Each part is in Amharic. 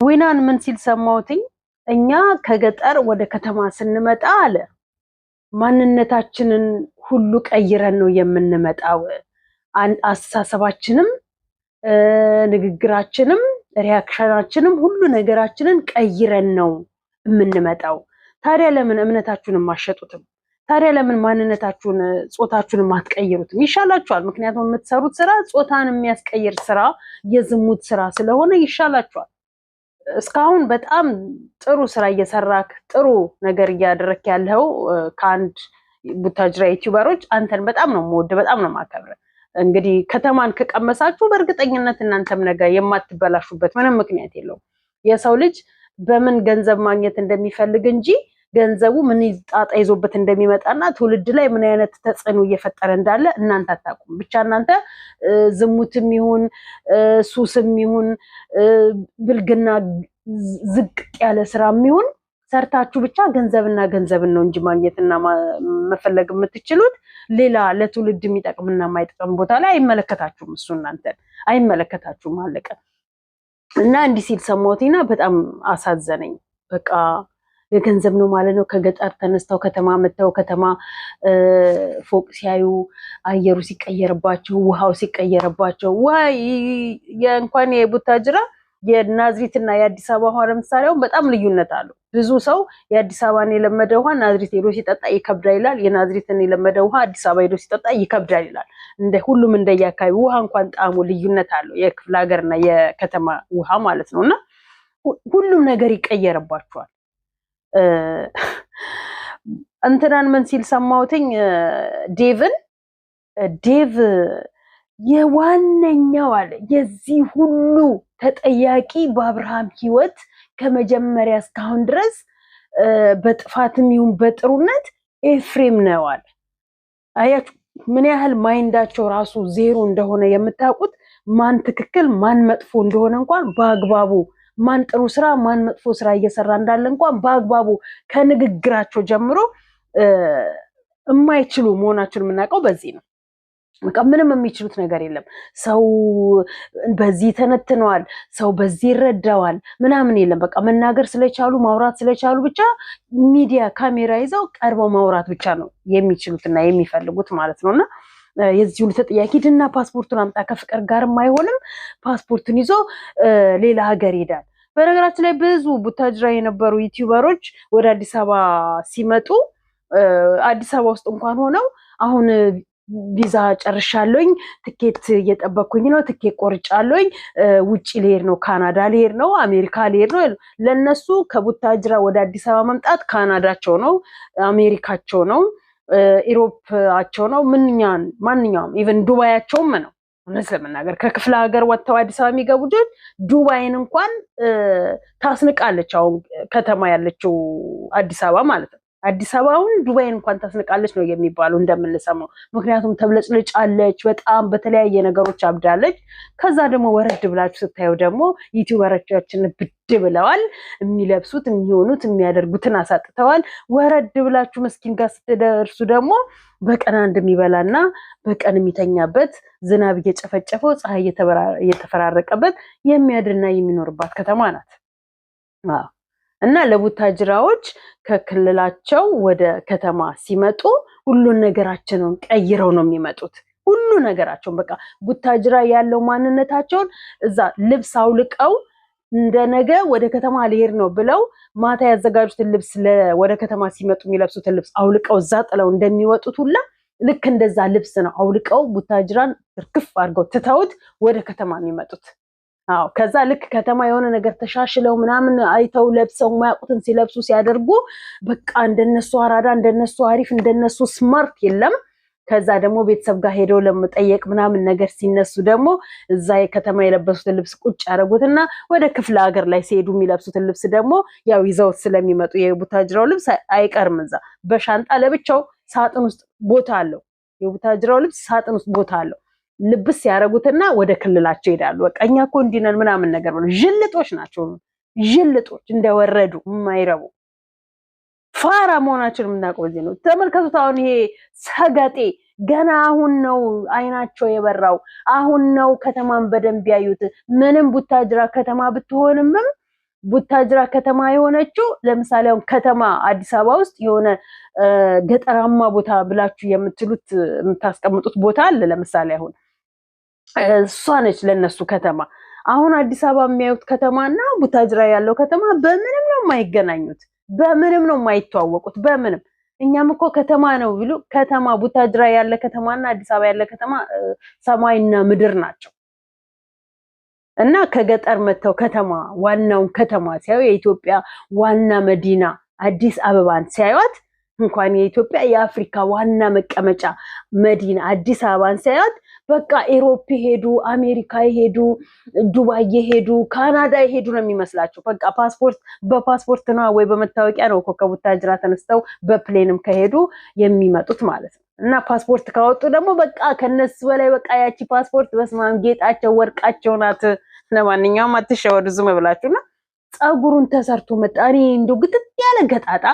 ዊናን ምን ሲል ሰማውትኝ እኛ ከገጠር ወደ ከተማ ስንመጣ አለ ማንነታችንን ሁሉ ቀይረን ነው የምንመጣው አስተሳሰባችንም ንግግራችንም ሪአክሽናችንም ሁሉ ነገራችንን ቀይረን ነው የምንመጣው ታዲያ ለምን እምነታችሁን ማሸጡትም ታዲያ ለምን ማንነታችሁን ጾታችሁን ማትቀይሩትም ይሻላችኋል ምክንያቱም የምትሰሩት ስራ ጾታን የሚያስቀይር ስራ የዝሙት ስራ ስለሆነ ይሻላችኋል እስካሁን በጣም ጥሩ ስራ እየሰራክ ጥሩ ነገር እያደረክ ያለው ካንድ ቡታጅራ ዩቲዩበሮች አንተን በጣም ነው ሞድ በጣም ነው ማከብረ እንግዲህ ከተማን ከቀመሳችሁ በእርግጠኝነት እናንተም ነገር የማትበላሹበት ምንም ምክንያት የለውም የሰው ልጅ በምን ገንዘብ ማግኘት እንደሚፈልግ እንጂ ገንዘቡ ምን ጣጣ ይዞበት እንደሚመጣና ትውልድ ላይ ምን አይነት ተጽዕኖ እየፈጠረ እንዳለ እናንተ አታውቁም ብቻ እናንተ ዝሙትም ይሁን ሱስም ይሁን ብልግና ዝቅ ያለ ስራም ይሁን ሰርታችሁ ብቻ ገንዘብና ገንዘብን ነው እንጂ ማግኘትና መፈለግ የምትችሉት ሌላ ለትውልድ የሚጠቅምና የማይጠቅም ቦታ ላይ አይመለከታችሁም እሱ እናንተ አይመለከታችሁም አለቀ እና እንዲህ ሲል ሰሞቲና በጣም አሳዘነኝ በቃ የገንዘብ ነው ማለት ነው ከገጠር ተነስተው ከተማ መተው ከተማ ፎቅ ሲያዩ አየሩ ሲቀየርባቸው ውሃው ሲቀየርባቸው ዋይ የእንኳን የቡታጅራ የናዝሪትና የአዲስ አበባ ውሃ ለምሳሌ በጣም ልዩነት አለው ብዙ ሰው የአዲስ አበባን የለመደ ውሃ ናዝሪት ሄዶ ሲጠጣ ይከብዳል ይላል የናዝሪትን የለመደ ውሃ አዲስ አበባ ሄዶ ሲጠጣ ይከብዳል ይላል እንደ ሁሉም እንደያካባቢ ውሃ እንኳን ጣሙ ልዩነት አለው የክፍለ ሀገርና የከተማ ውሃ ማለት ነውና ሁሉም ነገር ይቀየርባቸዋል እንትናን ምን ሲል ሰማውትኝ ዴቭ የዋነኛው አለ የዚህ ሁሉ ተጠያቂ በአብርሃም ህይወት ከመጀመሪያ እስካሁን ድረስ በጥፋትም ይሁን በጥሩነት ኤፍሬም ነው አለ አያችሁ ምን ያህል ማይንዳቸው ራሱ ዜሮ እንደሆነ የምታውቁት ማን ትክክል ማን መጥፎ እንደሆነ እንኳን በአግባቡ ማን ጥሩ ስራ ማን መጥፎ ስራ እየሰራ እንዳለ እንኳን በአግባቡ ከንግግራቸው ጀምሮ የማይችሉ መሆናቸውን የምናውቀው በዚህ ነው በቃ ምንም የሚችሉት ነገር የለም ሰው በዚህ ተነትነዋል ሰው በዚህ ይረዳዋል ምናምን የለም በቃ መናገር ስለቻሉ ማውራት ስለቻሉ ብቻ ሚዲያ ካሜራ ይዘው ቀርበው ማውራት ብቻ ነው የሚችሉትና የሚፈልጉት ማለት ነውና የዚህ ሁሉ ተጠያቂ ድና ፓስፖርቱን አምጣ ከፍቅር ጋርም አይሆንም ፓስፖርቱን ይዞ ሌላ ሀገር ይሄዳል በነገራችን ላይ ብዙ ቡታጅራ የነበሩ ዩቲዩበሮች ወደ አዲስ አበባ ሲመጡ አዲስ አበባ ውስጥ እንኳን ሆነው አሁን ቪዛ ጨርሻለሁኝ ትኬት እየጠበቅኩኝ ነው ትኬት ቆርጫለሁኝ ውጪ ልሄድ ነው ካናዳ ልሄድ ነው አሜሪካ ልሄድ ነው ለነሱ ከቡታጅራ ወደ አዲስ አበባ መምጣት ካናዳቸው ነው አሜሪካቸው ነው ኢሮፓቸው ነው ማንኛውም ኢቭን ዱባያቸውም ነው ለምሳሌ ከክፍለ ሀገር ወጥተው አዲስ አበባ የሚገቡ ልጆች ዱባይን እንኳን ታስንቃለች አሁን ከተማ ያለችው አዲስ አበባ ማለት ነው አዲስ አበባውን ዱባይን እንኳን ታስንቃለች ነው የሚባለው እንደምንሰማው ምክንያቱም ተብለጭልጫለች በጣም በተለያየ ነገሮች አብዳለች ከዛ ደግሞ ወረድ ብላችሁ ስታዩ ደግሞ ዩቲዩበሮቻችን ብድ ብለዋል የሚለብሱት የሚሆኑት የሚያደርጉትን አሳጥተዋል ወረድ ብላችሁ መስኪን ጋር ስትደርሱ ደግሞ በቀን እንደሚበላና በቀን የሚተኛበት ዝናብ እየጨፈጨፈው ፀሐይ እየተፈራረቀበት የሚያድርና የሚኖርባት ከተማ ናት እና ለቡታጅራዎች ከክልላቸው ወደ ከተማ ሲመጡ ሁሉን ነገራቸውን ቀይረው ነው የሚመጡት ሁሉ ነገራቸውን በቃ ቡታጅራ ያለው ማንነታቸውን እዛ ልብስ አውልቀው እንደነገ ወደ ከተማ ልሄድ ነው ብለው ማታ ያዘጋጁትን ልብስ ወደ ከተማ ሲመጡ የሚለብሱትን ልብስ አውልቀው እዛ ጥለው እንደሚወጡት ሁላ ልክ እንደዛ ልብስ ነው አውልቀው ቡታጅራን ትርክፍ አድርገው ትተውት ወደ ከተማ የሚመጡት ከዛ ልክ ከተማ የሆነ ነገር ተሻሽለው ምናምን አይተው ለብሰው ማያውቁትን ሲለብሱ ሲያደርጉ በቃ እንደነሱ አራዳ እንደነሱ አሪፍ እንደነሱ ስማርት የለም ከዛ ደግሞ ቤተሰብ ጋር ሄደው ለመጠየቅ ምናምን ነገር ሲነሱ ደግሞ እዛ የከተማ የለበሱትን ልብስ ቁጭ ያደረጉትና ወደ ክፍለ ሀገር ላይ ሲሄዱ የሚለብሱትን ልብስ ደግሞ ያው ይዘው ስለሚመጡ የቡታጅራው ልብስ አይቀርም እዛ በሻንጣ ለብቻው ሳጥን ውስጥ ቦታ አለው የቡታጅራው ልብስ ሳጥን ውስጥ ቦታ አለው ልብስ ያረጉትና ወደ ክልላቸው ይሄዳሉ በቃኛ እኮ እንዲነን ምናምን ነገር ነው ጅልጦች ናቸው ጅልጦች እንደወረዱ የማይረቡ ፋራ መሆናቸውን የምናውቀው እዚህ ነው ተመልከቱት አሁን ይሄ ሰገጤ ገና አሁን ነው አይናቸው የበራው አሁን ነው ከተማን በደንብ ያዩት ምንም ቡታጅራ ከተማ ብትሆንም ቡታጅራ ከተማ የሆነችው ለምሳሌ አሁን ከተማ አዲስ አበባ ውስጥ የሆነ ገጠራማ ቦታ ብላችሁ የምትሉት የምታስቀምጡት ቦታ አለ። ለምሳሌ አሁን እሷ ነች ለነሱ ከተማ። አሁን አዲስ አበባ የሚያዩት ከተማና ቡታጅራ ያለው ከተማ በምንም ነው የማይገናኙት፣ በምንም ነው የማይተዋወቁት፣ በምንም። እኛም እኮ ከተማ ነው ቢሉ ከተማ ቡታጅራ ያለ ከተማና አዲስ አበባ ያለ ከተማ ሰማይና ምድር ናቸው። እና ከገጠር መተው ከተማ ዋናውን ከተማ ሲያዩ የኢትዮጵያ ዋና መዲና አዲስ አበባን ሲያዩት እንኳን የኢትዮጵያ የአፍሪካ ዋና መቀመጫ መዲና አዲስ አበባን ሲያዩት በቃ ኤሮፕ ሄዱ፣ አሜሪካ ሄዱ፣ ዱባይ ሄዱ፣ ካናዳ ሄዱ ነው የሚመስላቸው። በቃ በፓስፖርት ነው ወይ በመታወቂያ ነው ከቡታጅራ ተነስተው በፕሌንም ከሄዱ የሚመጡት ማለት ነው። እና ፓስፖርት ካወጡ ደግሞ በቃ ከነሱ በላይ በቃ ያቺ ፓስፖርት በስማም ጌጣቸው ወርቃቸው ናት። ለማንኛውም አትሸወዱ ዝም ብላችሁና ፀጉሩን ተሰርቶ መጣ። እኔ እንደው ግጥጥ ያለ ገጣጣ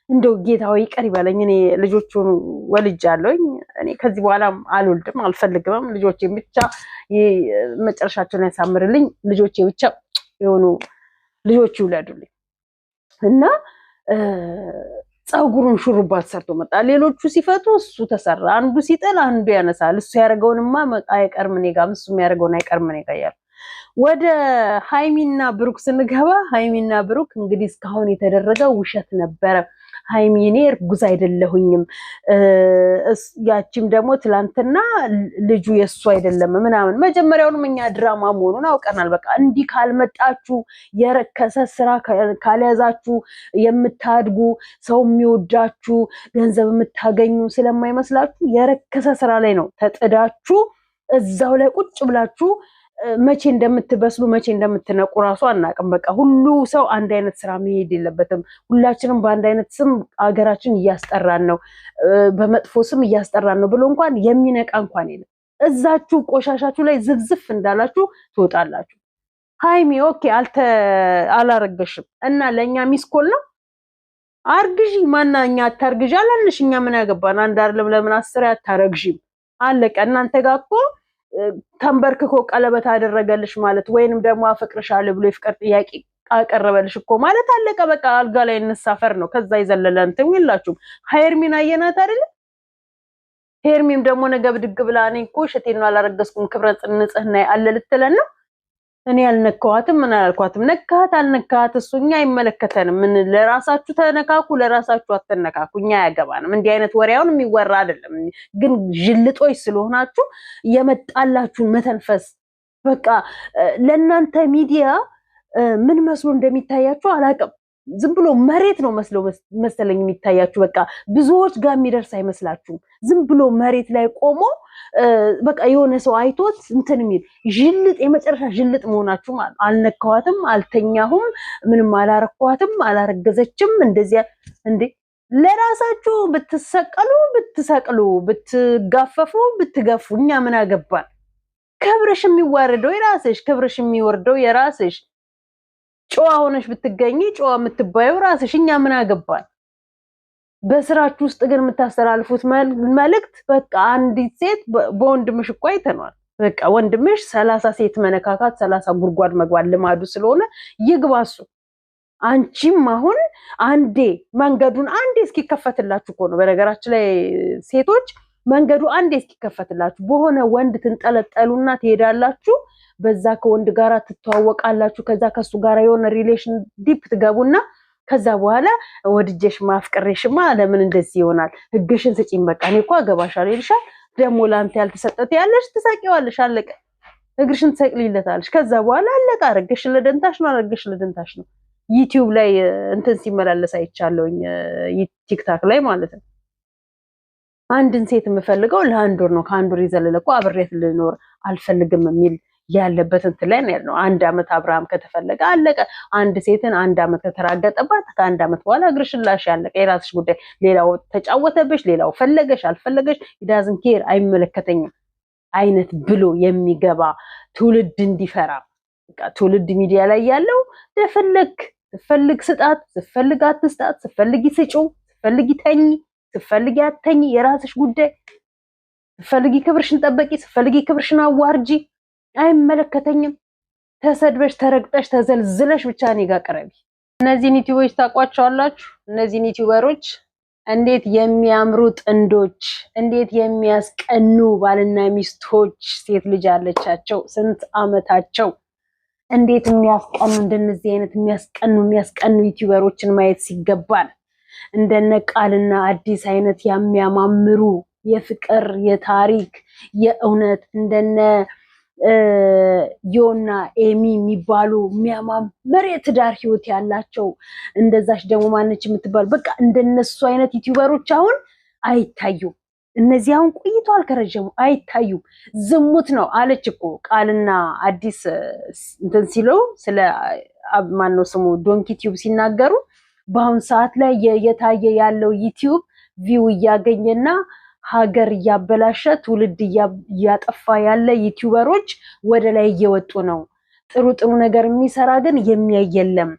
እንደው ጌታው ይቀር ይበለኝ። እኔ ልጆቹን ወልጃለሁኝ። እኔ ከዚህ በኋላ አልወልድም አልፈልግም። ልጆቼ ብቻ መጨረሻቸውን ያሳምርልኝ። ልጆቼ ብቻ የሆኑ ልጆች ይውለዱልኝ እና ፀጉሩን ሹሩባ ተሰርቶ መጣ። ሌሎቹ ሲፈቱ እሱ ተሰራ። አንዱ ሲጥል አንዱ ያነሳል። እሱ ያደረገውንማ አይቀርም እኔ ጋር፣ እሱ የሚያደርገውን አይቀርም እኔ ጋር ያለ። ወደ ሃይሚና ብሩክ ስንገባ ሃይሚና ብሩክ እንግዲህ እስካሁን የተደረገው ውሸት ነበረ። ሃይሚ እኔ እርጉዝ አይደለሁኝም፣ ያቺም ደግሞ ትላንትና ልጁ የሱ አይደለም ምናምን። መጀመሪያውንም እኛ ድራማ መሆኑን አውቀናል። በቃ እንዲህ ካልመጣችሁ የረከሰ ስራ ካልያዛችሁ የምታድጉ ሰው የሚወዳችሁ ገንዘብ የምታገኙ ስለማይመስላችሁ የረከሰ ስራ ላይ ነው ተጥዳችሁ እዛው ላይ ቁጭ ብላችሁ መቼ እንደምትበስሉ መቼ እንደምትነቁ ራሱ አናውቅም። በቃ ሁሉ ሰው አንድ አይነት ስራ መሄድ የለበትም። ሁላችንም በአንድ አይነት ስም አገራችን እያስጠራን ነው፣ በመጥፎ ስም እያስጠራን ነው ብሎ እንኳን የሚነቃ እንኳን የለም። እዛችሁ ቆሻሻችሁ ላይ ዝፍዝፍ እንዳላችሁ ትወጣላችሁ። ሃይሚ ኦኬ አላረገሽም እና ለእኛ ሚስኮል ነው አርግዢ። ማና እኛ አታርግዢ አላልንሽ። እኛ ምን ያገባን? አንድ አይደለም ለምን 10 አታረግዢም? አለቀ። እናንተ ጋር እኮ ተንበርክኮ ቀለበት አደረገልሽ ማለት ወይንም ደግሞ አፈቅርሻለሁ ብሎ የፍቅር ጥያቄ አቀረበልሽ እኮ ማለት አለቀ። በቃ አልጋ ላይ እንሳፈር ነው። ከዛ ይዘለለ እንትን ይላችሁም። ሄርሚን አየናት አይደል? ሄርሚም ደግሞ ነገ ብድግ ብላ እኔ እኮ እሸቴን ነው አላረገዝኩም ክብረ ንጽህና አለ ልትለን ነው። እኔ አልነካኋትም ምን አላልኳትም። ነካት አልነካት እሱ እኛ አይመለከተንም። ምን ለራሳችሁ ተነካኩ፣ ለራሳችሁ አትነካኩ፣ እኛ ያገባንም። እንዲህ አይነት ወሬውን የሚወራ አይደለም። ግን ጅልጦች ስለሆናችሁ የመጣላችሁን መተንፈስ በቃ ለእናንተ ሚዲያ ምን መስሎ እንደሚታያችሁ አላውቅም። ዝም ብሎ መሬት ነው መስሎ መሰለኝ የሚታያችሁ። በቃ ብዙዎች ጋር የሚደርስ አይመስላችሁም። ዝም ብሎ መሬት ላይ ቆሞ በቃ የሆነ ሰው አይቶት እንትን የሚል ጅልጥ፣ የመጨረሻ ጅልጥ መሆናችሁ ማለት። አልነካዋትም፣ አልተኛሁም፣ ምንም አላረኳትም፣ አላረገዘችም እንደዚያ እንዴ። ለራሳችሁ ብትሰቀሉ ብትሰቅሉ፣ ብትጋፈፉ ብትገፉ እኛ ምን አገባን? ክብርሽ የሚዋረደው የራስሽ፣ ክብርሽ የሚወርደው የራስሽ። ጨዋ ሆነሽ ብትገኚ ጨዋ የምትባየው ራስሽ። እኛ ምን አገባን? በስራችሁ ውስጥ ግን የምታስተላልፉት መልእክት በቃ አንዲት ሴት በወንድምሽ እኮ አይተናል። በቃ ወንድምሽ 30 ሴት መነካካት 30 ጉድጓድ መግባት ልማዱ ስለሆነ ይግባሱ። አንቺም አሁን አንዴ መንገዱን አንዴ እስኪከፈትላችሁ እኮ ነው። በነገራችን ላይ ሴቶች መንገዱ አንዴ እስኪከፈትላችሁ በሆነ ወንድ ትንጠለጠሉና ትሄዳላችሁ። በዛ ከወንድ ጋራ ትተዋወቃላችሁ። ከዛ ከሱ ጋራ የሆነ ሪሌሽን ዲፕ ትገቡና ከዛ በኋላ ወድጀሽ ማፍቀሬሽማ ለምን እንደዚህ ይሆናል? ህግሽን ስጪኝ፣ በቃ እኔ እኮ አገባሻለሁ ይልሻል። ደግሞ ላንተ ያልተሰጠት ያለሽ ትሳቂዋለሽ፣ አለቀ። እግርሽን ትሰቅልይለታለሽ። ከዛ በኋላ አለቀ። አረገሽ ለደንታሽ ነው፣ አረገሽ ለደንታሽ ነው። ዩቲዩብ ላይ እንትን ሲመላለስ አይቻለሁኝ፣ ቲክታክ ላይ ማለት ነው። አንድን ሴት የምፈልገው ለአንድ ወር ነው፣ ከአንድ ወር ይዘለለ እኮ አብሬት ልኖር አልፈልግም የሚል ያለበት እንትን ላይ ነው። 1 አመት አብርሃም ከተፈለገ አለቀ። አንድ ሴትን 1 አመት ከተራገጠባት ከ1 አመት በኋላ እግርሽላሽ ያለቀ፣ የራስሽ ጉዳይ። ሌላው ተጫወተብሽ፣ ሌላው ፈለገሽ አልፈለገሽ ዳዝንት ኬር አይመለከተኝም አይነት ብሎ የሚገባ ትውልድ እንዲፈራ በቃ ትውልድ ሚዲያ ላይ ያለው ፈልግ ስጣት፣ ፈልግ አትስጣት፣ ፈልጊ ስጪው፣ ፈልጊ ተኝ፣ ፈልጊ አትተኝ፣ የራስሽ ጉዳይ። ፈልጊ ክብርሽን ጠበቂ፣ ፈልጊ ክብርሽን አዋርጂ፣ አይመለከተኝም። ተሰድበሽ ተረግጠሽ ተዘልዝለሽ ብቻ እኔ ጋር ቅረቢ። እነዚህን ዩቲዩበሮች ታውቋቸዋላችሁ? እነዚህን ዩቲዩበሮች እንዴት የሚያምሩ ጥንዶች፣ እንዴት የሚያስቀኑ ባልና ሚስቶች፣ ሴት ልጅ አለቻቸው፣ ስንት አመታቸው፣ እንዴት የሚያስቀኑ እንደነዚህ አይነት የሚያስቀኑ ዩቲዩበሮችን ማየት ሲገባል እንደነ ቃልና አዲስ አይነት የሚያማምሩ የፍቅር የታሪክ የእውነት እንደነ ዮና ኤሚ የሚባሉ የሚያማምር የትዳር ህይወት ያላቸው እንደዛች ደግሞ ማነች የምትባል በቃ እንደነሱ አይነት ዩቲዩበሮች አሁን አይታዩም። እነዚህ አሁን ቆይቷል ከረጀሙ አይታዩም። ዝሙት ነው አለች እኮ ቃልና አዲስ እንትን ሲለው ስለ ማነው ስሙ ዶንኪ ቲዩብ ሲናገሩ በአሁን ሰዓት ላይ የታየ ያለው ዩቲዩብ ቪው እያገኘና ሀገር እያበላሸ ትውልድ እያጠፋ ያለ ዩቲዩበሮች ወደ ላይ እየወጡ ነው። ጥሩ ጥሩ ነገር የሚሰራ ግን የሚያይ የለም።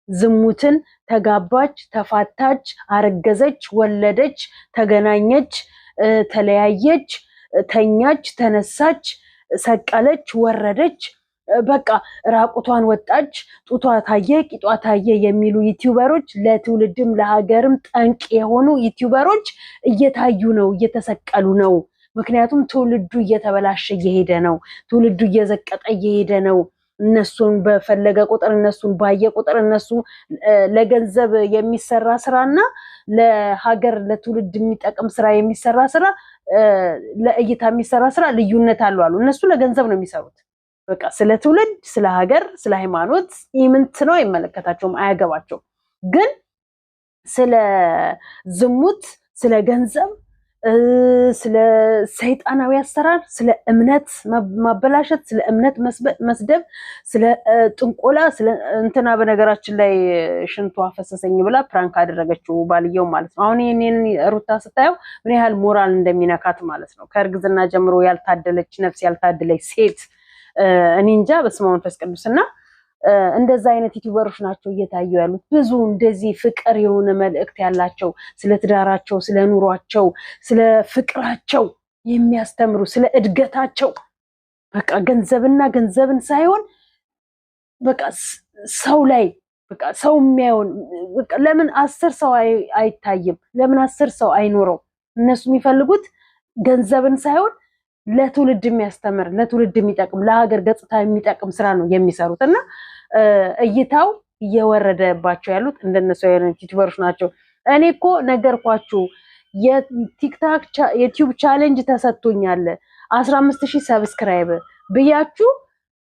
ዝሙትን ተጋባች፣ ተፋታች፣ አረገዘች፣ ወለደች፣ ተገናኘች፣ ተለያየች፣ ተኛች፣ ተነሳች፣ ሰቀለች፣ ወረደች፣ በቃ ራቁቷን ወጣች፣ ጡቷ ታየ፣ ቂጧ ታየ የሚሉ ዩቲዩበሮች ለትውልድም ለሀገርም ጠንቅ የሆኑ ዩቲዩበሮች እየታዩ ነው፣ እየተሰቀሉ ነው። ምክንያቱም ትውልዱ እየተበላሸ እየሄደ ነው። ትውልዱ እየዘቀጠ እየሄደ ነው። እነሱን በፈለገ ቁጥር እነሱን ባየ ቁጥር እነሱ ለገንዘብ የሚሰራ ስራና ለሀገር ለትውልድ የሚጠቅም ስራ የሚሰራ ስራ ለእይታ የሚሰራ ስራ ልዩነት አለው አሉ። እነሱ ለገንዘብ ነው የሚሰሩት። በቃ ስለ ትውልድ ስለ ሀገር ስለ ሃይማኖት ኢምንት ነው አይመለከታቸውም፣ አያገባቸውም። ግን ስለ ዝሙት ስለ ገንዘብ ስለ ሰይጣናዊ አሰራር ስለ እምነት ማበላሸት ስለ እምነት መስደብ ስለ ጥንቆላ ስለ እንትና በነገራችን ላይ ሽንቷ ፈሰሰኝ ብላ ፕራንክ አደረገችው ባልየው ማለት ነው። አሁን ይሄንን ሩታ ስታየው ምን ያህል ሞራል እንደሚነካት ማለት ነው። ከእርግዝና ጀምሮ ያልታደለች ነፍስ ያልታደለች ሴት እኔ እንጃ በስመ አብ ወመንፈስ ቅዱስና እንደዛ አይነት ዩቲዩበሮች ናቸው እየታዩ ያሉት። ብዙ እንደዚህ ፍቅር የሆነ መልእክት ያላቸው ስለ ትዳራቸው ስለ ኑሯቸው ስለ ፍቅራቸው የሚያስተምሩ ስለ እድገታቸው በቃ ገንዘብን ሳይሆን በቃ ሰው ላይ በቃ ሰው የሚያዩን በቃ ለምን 10 ሰው አይታይም? ለምን 10 ሰው አይኖረው? እነሱ የሚፈልጉት ገንዘብን ሳይሆን ለትውልድ የሚያስተምር ለትውልድ የሚጠቅም ለሀገር ገጽታ የሚጠቅም ስራ ነው የሚሰሩት እና እይታው እየወረደባቸው ያሉት እንደነሱ አይነት ዩቲዩበሮች ናቸው። እኔ እኮ ነገርኳችሁ የቲክታክ ዩቲዩብ ቻሌንጅ ተሰጥቶኛል 15000 ሰብስክራይብ ብያችሁ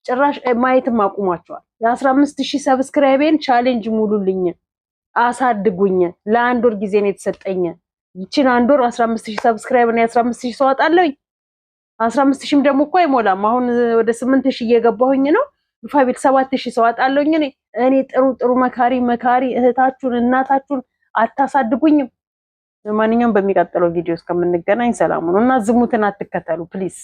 ጭራሽ ማየትም አቁማችኋል። የ15000 ሰብስክራይቤን ቻሌንጅ ሙሉልኝ አሳድጉኝ። ለአንድ ወር ጊዜ ነው የተሰጠኝ። ይቺን አንድ ወር 15000 ሰብስክራይብ እና 15000 ሰው አጣለኝ። 15000 ደግሞ እኮ አይሞላም። አሁን ወደ 8000 እየገባሁኝ ነው። ፋቢል 7000 ሰው አጣለኝ። እኔ ጥሩ መካሪ እህታችሁን እናታችሁን አታሳድጉኝም? ለማንኛውም በሚቀጥለው ቪዲዮ እስከምንገናኝ ሰላም ሁኑ እና ዝሙትን አትከተሉ ፕሊዝ።